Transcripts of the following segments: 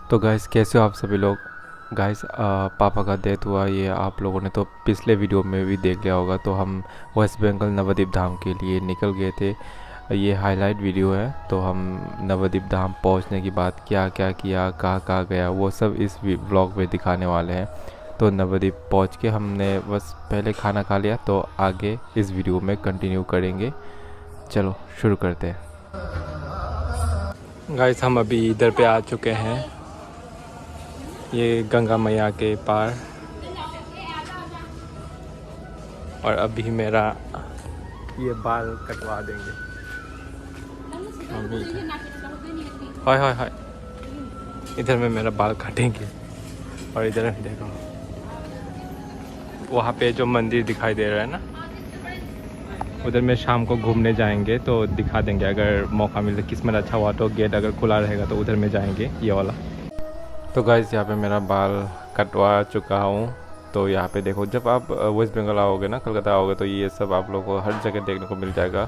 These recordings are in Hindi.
तो गाइस कैसे हो आप सभी लोग। गाइस पापा का डेथ हुआ, ये आप लोगों ने तो पिछले वीडियो में भी देख लिया होगा। तो हम वेस्ट बंगाल नवद्वीप धाम के लिए निकल गए थे। ये हाईलाइट वीडियो है। तो हम नवद्वीप धाम पहुंचने के बाद क्या क्या किया, कहाँ कहाँ गया, वो सब इस व्लॉग में दिखाने वाले हैं। तो नवद्वीप पहुंच के हमने बस पहले खाना खा लिया, तो आगे इस वीडियो में कंटिन्यू करेंगे। चलो शुरू करते हैं। गाइस हम अभी इधर पे आ चुके हैं, ये गंगा मैया के पार। और अभी मेरा ये बाल कटवा देंगे मम्मी। हाय हाय हाय, इधर में मेरा बाल काटेंगे। और इधर में देखो, वहाँ पे जो मंदिर दिखाई दे रहा है ना, उधर में शाम को घूमने जाएंगे तो दिखा देंगे। अगर मौका मिले, किस्मत अच्छा हुआ तो गेट अगर खुला रहेगा तो उधर में जाएंगे, ये वाला। तो गाइस यहाँ पे मेरा बाल कटवा चुका हूँ। तो यहाँ पे देखो, जब आप वेस्ट बंगाल आओगे ना, कलकत्ता आओगे, तो ये सब आप लोगों को हर जगह देखने को मिल जाएगा।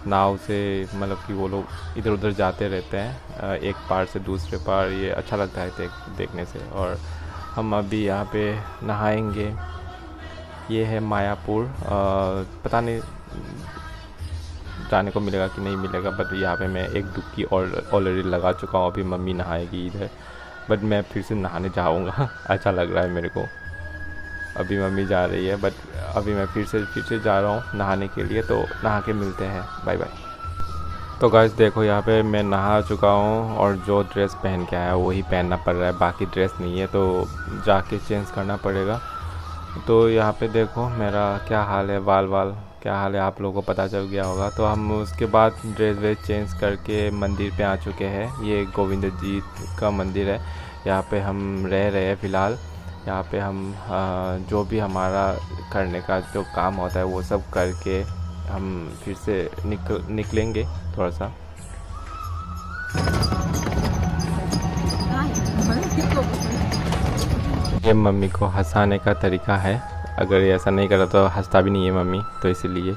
नाव से, मतलब कि वो लोग इधर उधर जाते रहते हैं एक पार से दूसरे पार। ये अच्छा लगता है देखने से। और हम अभी यहाँ पे नहाएंगे। ये है मायापुर। पता नहीं जाने को मिलेगा कि नहीं मिलेगा, बट यहाँ पे मैं एक डुबकी ऑलरेडी लगा चुका हूँ। अभी मम्मी नहाएगी इधर, बट मैं फिर से नहाने जाऊँगा। अच्छा लग रहा है मेरे को। अभी मम्मी जा रही है, बट अभी मैं फिर से जा रहा हूँ नहाने के लिए। तो नहा के मिलते हैं, बाय बाय। तो गाइस देखो, यहाँ पे मैं नहा चुका हूँ और जो ड्रेस पहन के आया वही पहनना पड़ रहा है, बाकी ड्रेस नहीं है, तो जाके चेंज करना पड़ेगा। तो यहाँ पे देखो मेरा क्या हाल है, बाल क्या हाल है, आप लोगों को पता चल गया होगा। तो हम उसके बाद ड्रेस वेस चेंज करके मंदिर पे आ चुके हैं। ये गोविंद जी का मंदिर है, यहाँ पे हम रह रहे हैं फ़िलहाल। यहाँ पे हम जो भी हमारा करने का जो काम होता है वो सब करके हम फिर से निकलेंगे थोड़ा सा। ये मम्मी को हंसाने का तरीका है, अगर ये ऐसा नहीं करा तो हंसता भी नहीं है मम्मी, तो इसीलिए।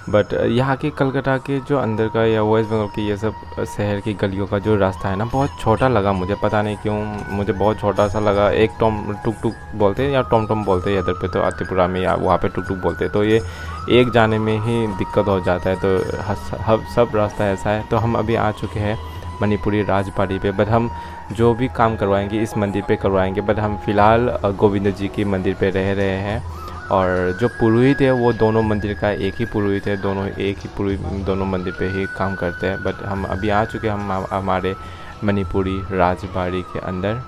बट यहाँ के कलकत्ता के जो अंदर का या वेस्ट बंगाल के ये सब शहर की गलियों का जो रास्ता है ना, बहुत छोटा लगा मुझे। पता नहीं क्यों मुझे बहुत छोटा सा लगा। एक टुक टुक बोलते हैं या टॉम टॉम बोलते हैं इधर पे, तो आतिपुरा में या वहाँ पे टुक टुक बोलते हैं। तो ये एक जाने में ही दिक्कत हो जाता है। तो सब रास्ता ऐसा है। तो हम अभी आ चुके हैं मणिपुरी राजबाड़ी पे। बट हम जो भी काम करवाएंगे इस मंदिर पे करवाएंगे। बट हम फ़िलहाल गोविंद जी की मंदिर पे रह रहे हैं। और जो पुरोहित है वो दोनों मंदिर का एक ही पुरोहित है, दोनों एक ही पुरोहित दोनों मंदिर पे ही काम करते हैं। बट हम अभी आ चुके हैं हम हमारे मणिपुरी राजबाड़ी के अंदर।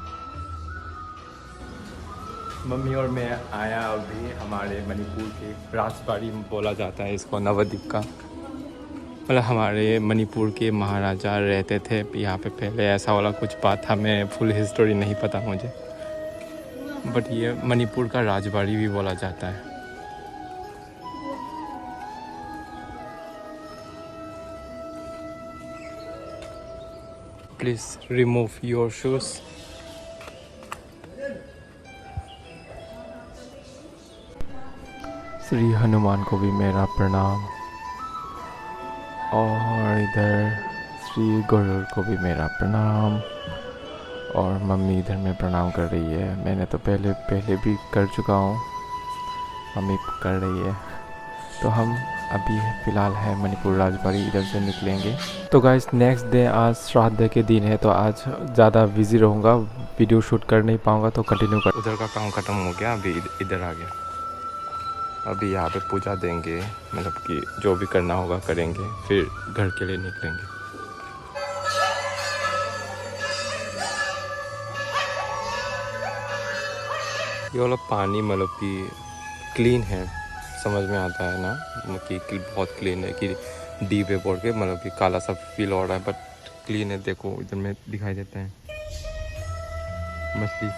मम्मी और मैं आया अभी हमारे मणिपुर के राजबाड़ी, बोला जाता है इसको, नवद्वीप का। मतलब हमारे मणिपुर के महाराजा रहते थे यहाँ पे पहले, ऐसा वाला कुछ बात। हमें फुल हिस्टोरी नहीं पता मुझे, बट ये मणिपुर का राजबाड़ी भी बोला जाता है। Please remove your shoes. Shri Hanuman को भी मेरा प्रणाम। और इधर श्री गरुड़ को भी मेरा प्रणाम। और मम्मी इधर में प्रणाम कर रही है। मैंने तो पहले भी कर चुका हूँ, मम्मी कर रही है। तो हम अभी फ़िलहाल है मणिपुर राजबाड़ी, इधर से निकलेंगे। तो गाइस नेक्स्ट डे आज श्राद्ध के दिन है, तो आज ज़्यादा बिज़ी रहूँगा, वीडियो शूट कर नहीं पाऊँगा। तो कंटिन्यू कर। उधर का काम ख़त्म हो गया, अभी इधर आ गया। अभी यहाँ पे पूजा देंगे, मतलब कि जो भी करना होगा करेंगे, फिर घर के लिए निकलेंगे। ये वाला पानी मतलब कि क्लीन है, समझ में आता है ना, कि बहुत क्लीन है, कि डीप है बोल के, मतलब कि काला सा फील हो रहा है, बट क्लीन है। देखो इधर में दिखाई देते हैं मछली।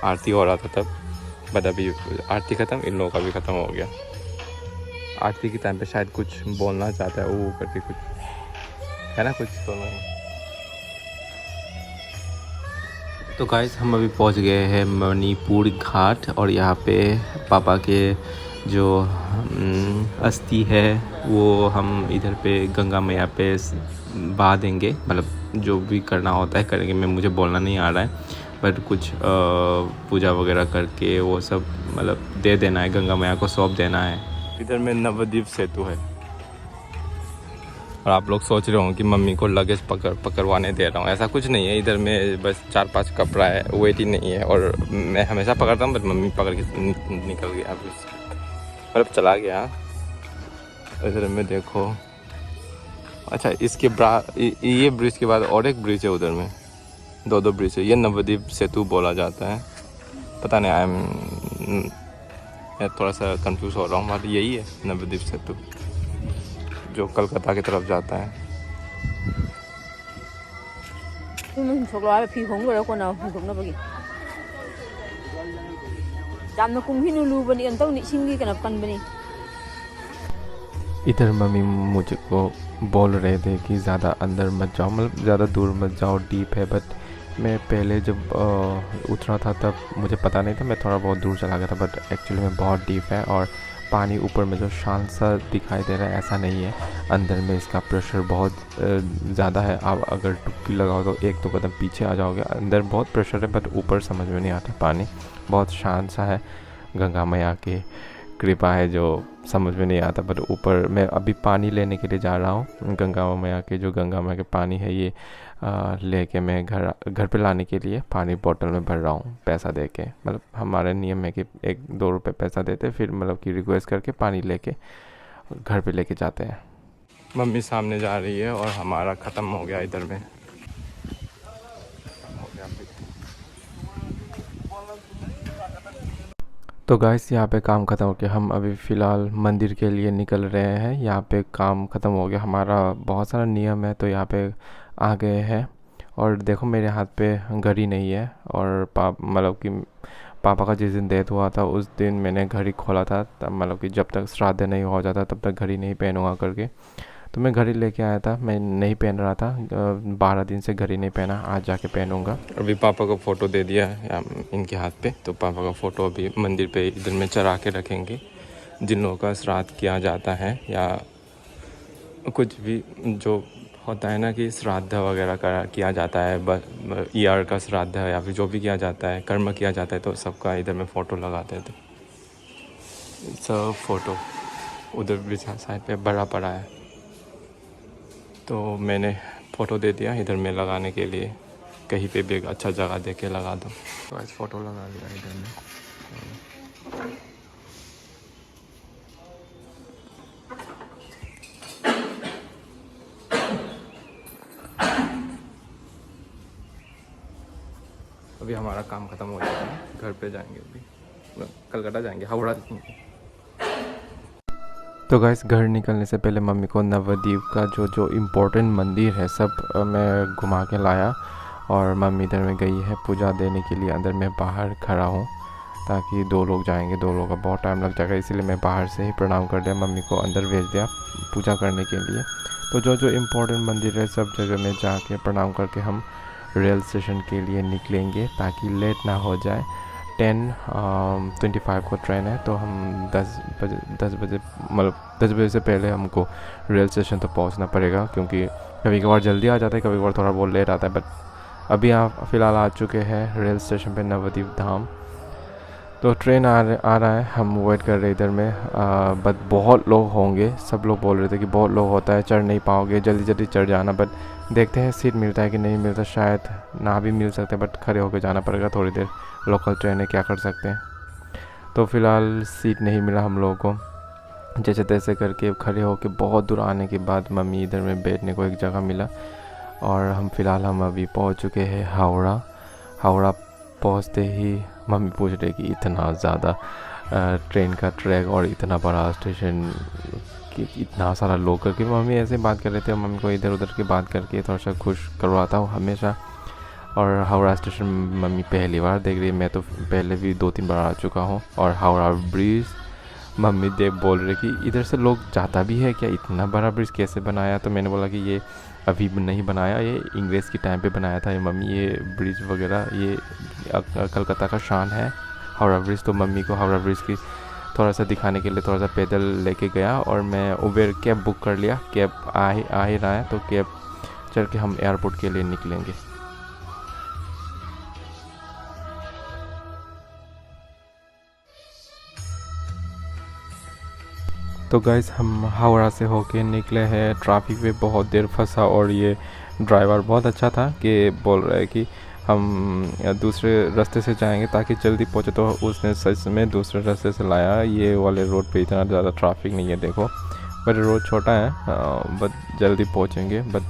आरती हो रहा था तब, बट अभी आरती ख़त्म, इन लोगों का भी ख़त्म हो गया। आरती के टाइम पे शायद कुछ बोलना चाहता है वो करके, कुछ है ना, कुछ दोनों। तो गाइस हम अभी पहुंच गए हैं मणिपुर घाट। और यहाँ पे पापा के जो अस्थि है वो हम इधर पे गंगा मैया पे बहा देंगे, मतलब जो भी करना होता है करेंगे। मैं मुझे बोलना नहीं आ रहा है, बट कुछ पूजा वगैरह करके वो सब मतलब दे देना है, गंगा मैया को सौंप देना है। इधर में नवद्वीप सेतु है और आप लोग सोच रहे हो कि मम्मी को लगेज पकड़वाने दे रहा हूँ, ऐसा कुछ नहीं है। इधर में बस 4-5 कपड़ा है, वेट ही नहीं है। और मैं हमेशा पकड़ता हूँ, बट मम्मी पकड़ के निकल गया, मतलब चला गया। इधर में देखो, अच्छा इसके ये ब्रिज के बाद और एक ब्रिज है उधर में, 2 ब्रिज है। ये नवद्वीप सेतु बोला जाता है, पता नहीं, मैं थोड़ा सा कंफ्यूज हो रहा हूँ, बट यही है नवद्वीप सेतु जो कलकत्ता की तरफ जाता है। इधर मम्मी मुझको बोल रहे थे कि ज़्यादा अंदर मत जाओ, मतलब ज़्यादा दूर मत जाओ, डीप है। बट मैं पहले जब उतरा था तब मुझे पता नहीं था, मैं थोड़ा बहुत दूर चला गया था। बट एक्चुअली में बहुत डीप है और पानी ऊपर में जो शांत सा दिखाई दे रहा है ऐसा नहीं है, अंदर में इसका प्रेशर बहुत ज़्यादा है। आप अगर डुबकी लगाओ तो 1-2 कदम पीछे आ जाओगे। अंदर बहुत प्रेशर है, बट ऊपर समझ में नहीं आता। पानी बहुत शांत सा है, गंगा मैया की कृपा है जो समझ में नहीं आता। बट ऊपर मैं अभी पानी लेने के लिए जा रहा हूँ, गंगा मैया के जो गंगा मैया के पानी है ये लेके मैं घर पे लाने के लिए पानी बोतल में भर रहा हूँ, पैसा दे के। मतलब हमारे नियम है कि 1-2 रुपये पैसा देते, फिर मतलब कि रिक्वेस्ट करके पानी लेके घर पे लेके जाते हैं। मम्मी सामने जा रही है और हमारा ख़त्म हो गया इधर में। तो गाइस यहाँ पे काम ख़त्म हो गया, हम अभी फ़िलहाल मंदिर के लिए निकल रहे हैं। यहाँ पे काम ख़त्म हो गया, हमारा बहुत सारा नियम है तो यहाँ पे आ गए हैं। और देखो मेरे हाथ पे घड़ी नहीं है, और मतलब कि पापा का जिस दिन डेथ हुआ था उस दिन मैंने घड़ी खोला था, तब मतलब कि जब तक श्राद्ध नहीं हो जाता तब तक घड़ी नहीं पहनूंगा करके। तो मैं घड़ी लेके आया था, मैं नहीं पहन रहा था, 12 दिन से घड़ी नहीं पहना, आज जाके पहनूंगा। अभी पापा को फ़ोटो दे दिया है इनके हाथ पे, तो पापा का फ़ोटो अभी मंदिर पे इधर में चढ़ा के रखेंगे। जिन लोगों का श्राद्ध किया जाता है या कुछ भी जो होता है ना कि श्राद्ध वगैरह किया जाता है, ईयर का श्राद्ध है या फिर जो भी किया जाता है, कर्म किया जाता है, तो सबका इधर में फ़ोटो लगाते थे। सब फ़ोटो उधर भी साइड पे बड़ा पड़ा है, तो मैंने फ़ोटो दे दिया इधर में लगाने के लिए। कहीं पे भी एक अच्छा जगह देख के लगा दो। तो ऐसे फ़ोटो लगा दिया इधर में। अभी हमारा काम ख़त्म हो चुका है, घर पे जाएंगे। अभी कलकत्ता जाएंगे, हावड़ा देखेंगे। तो गाइस घर निकलने से पहले मम्मी को नवद्वीप का जो इम्पोर्टेंट मंदिर है सब मैं घुमा के लाया। और मम्मी इधर में गई है पूजा देने के लिए, अंदर मैं बाहर खड़ा हूँ ताकि 2 लोग जाएंगे, 2 लोगों का बहुत टाइम लग जाएगा, इसीलिए मैं बाहर से ही प्रणाम कर दिया, मम्मी को अंदर भेज दिया पूजा करने के लिए। तो जो इम्पोर्टेंट मंदिर है सब जगह में जाके प्रणाम करके हम रेल स्टेशन के लिए निकलेंगे ताकि लेट ना हो जाए। 10:25 को ट्रेन है, तो हम 10 बजे मतलब 10 बजे से पहले हमको रेल स्टेशन तक पहुंचना पड़ेगा, क्योंकि कभी कभार जल्दी आ जाता है, कभी कभार थोड़ा बहुत लेट आता है। बट अभी आप फ़िलहाल आ चुके हैं रेल स्टेशन पे नवद्वीप धाम। तो ट्रेन आ रहा है, हम वेट कर रहे इधर में। बट बहुत लोग होंगे, सब लोग बोल रहे थे कि बहुत लोग होता है, चढ़ नहीं पाओगे, जल्दी जल्दी चढ़ जाना। बट देखते हैं सीट मिलता है कि नहीं मिलता, शायद ना भी मिल सकते, बट खड़े होकर जाना पड़ेगा थोड़ी देर। लोकल ट्रेन है, क्या कर सकते हैं। तो फ़िलहाल सीट नहीं मिला हम लोगों को, जैसे तैसे करके खड़े होकर बहुत दूर आने के बाद मम्मी इधर में बैठने को एक जगह मिला। और हम अभी पहुंच चुके हैं हावड़ा पहुंचते ही मम्मी पूछ रही कि इतना ज़्यादा ट्रेन का ट्रैक और इतना बड़ा स्टेशन कि इतना सारा लोग करके मम्मी ऐसे बात कर रहे थे। मम्मी को इधर उधर की बात करके थोड़ा सा खुश करवाता हूँ हमेशा। और हावड़ा स्टेशन मम्मी पहली बार देख रही है, मैं तो पहले भी 2-3 बार आ चुका हूँ। और हावड़ा ब्रिज मम्मी बोल रही कि इधर से लोग जाता भी है क्या, इतना बड़ा ब्रिज कैसे बनाया। तो मैंने बोला कि ये अभी नहीं बनाया, ये अंग्रेज़ के टाइम पे बनाया था ये मम्मी, ये ब्रिज वगैरह ये कलकत्ता का शान है हावड़ा ब्रिज। तो मम्मी को हावड़ा ब्रिज की थोड़ा सा दिखाने के लिए थोड़ा सा पैदल लेके गया, और मैं उबेर कैब बुक कर लिया। कैब आ ही रहा है, तो कैब चल के हम एयरपोर्ट के लिए निकलेंगे। तो गाइस हम हावड़ा से होके निकले हैं। ट्रैफिक में बहुत देर फंसा और ये ड्राइवर बहुत अच्छा था कि बोल रहा है कि हम दूसरे रास्ते से जाएंगे ताकि जल्दी पहुंचे, तो उसने सच में दूसरे रास्ते से लाया। ये वाले रोड पे इतना ज़्यादा ट्रैफिक नहीं है देखो, बट रोड छोटा है, बट जल्दी पहुंचेंगे। बट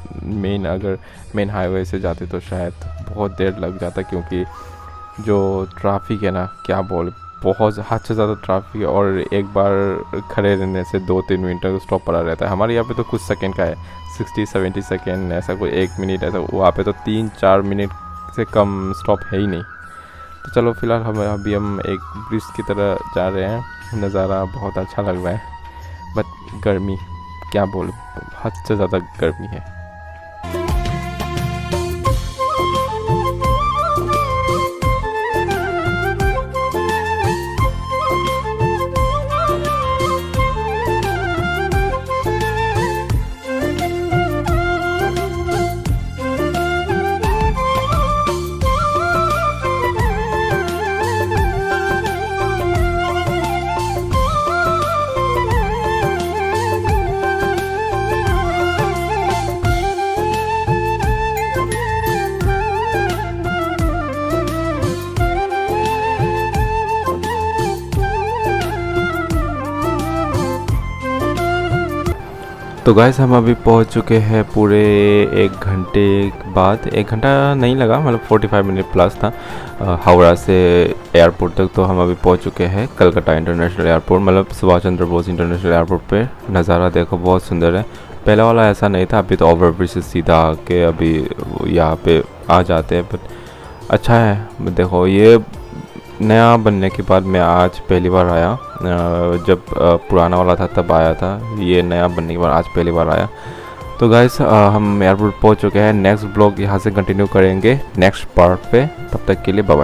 अगर मेन हाईवे से जाते तो शायद बहुत देर लग जाता, क्योंकि जो ट्रैफिक है ना, क्या बोल, बहुत हद से ज़्यादा ट्रैफिक है। और एक बार खड़े रहने से 2-3 मिनट तक स्टॉप पड़ा रहता है। हमारे यहाँ पे तो कुछ सेकंड का है, 60-70 सेकेंड, ऐसा कोई 1 मिनट, ऐसा वहाँ पे तो 3-4 मिनट से कम स्टॉप है ही नहीं। तो चलो फिलहाल हम एक ब्रिज की तरह जा रहे हैं। नज़ारा बहुत अच्छा लग रहा है, बट गर्मी, क्या बोलूं, हद से ज़्यादा गर्मी है। तो गाइस हम अभी पहुंच चुके हैं पूरे 1 घंटे बाद। 1 घंटा नहीं लगा, मतलब 45 मिनट प्लस था हावड़ा से एयरपोर्ट तक। तो हम अभी पहुंच चुके हैं कलकत्ता इंटरनेशनल एयरपोर्ट, मतलब सुभाष चंद्र बोस इंटरनेशनल एयरपोर्ट पे। नज़ारा देखो बहुत सुंदर है, पहले वाला ऐसा नहीं था। अभी तो ओवरब्रिज से सीधा आके अभी यहाँ पे आ जाते हैं, बट अच्छा है। देखो ये नया बनने के बाद मैं आज पहली बार आया, जब पुराना वाला था तब आया था। ये नया बनने के बाद आज पहली बार आया। तो गाइस हम एयरपोर्ट पहुंच चुके हैं। नेक्स्ट ब्लॉग यहाँ से कंटिन्यू करेंगे नेक्स्ट पार्ट पे। तब तक के लिए बाय बाय।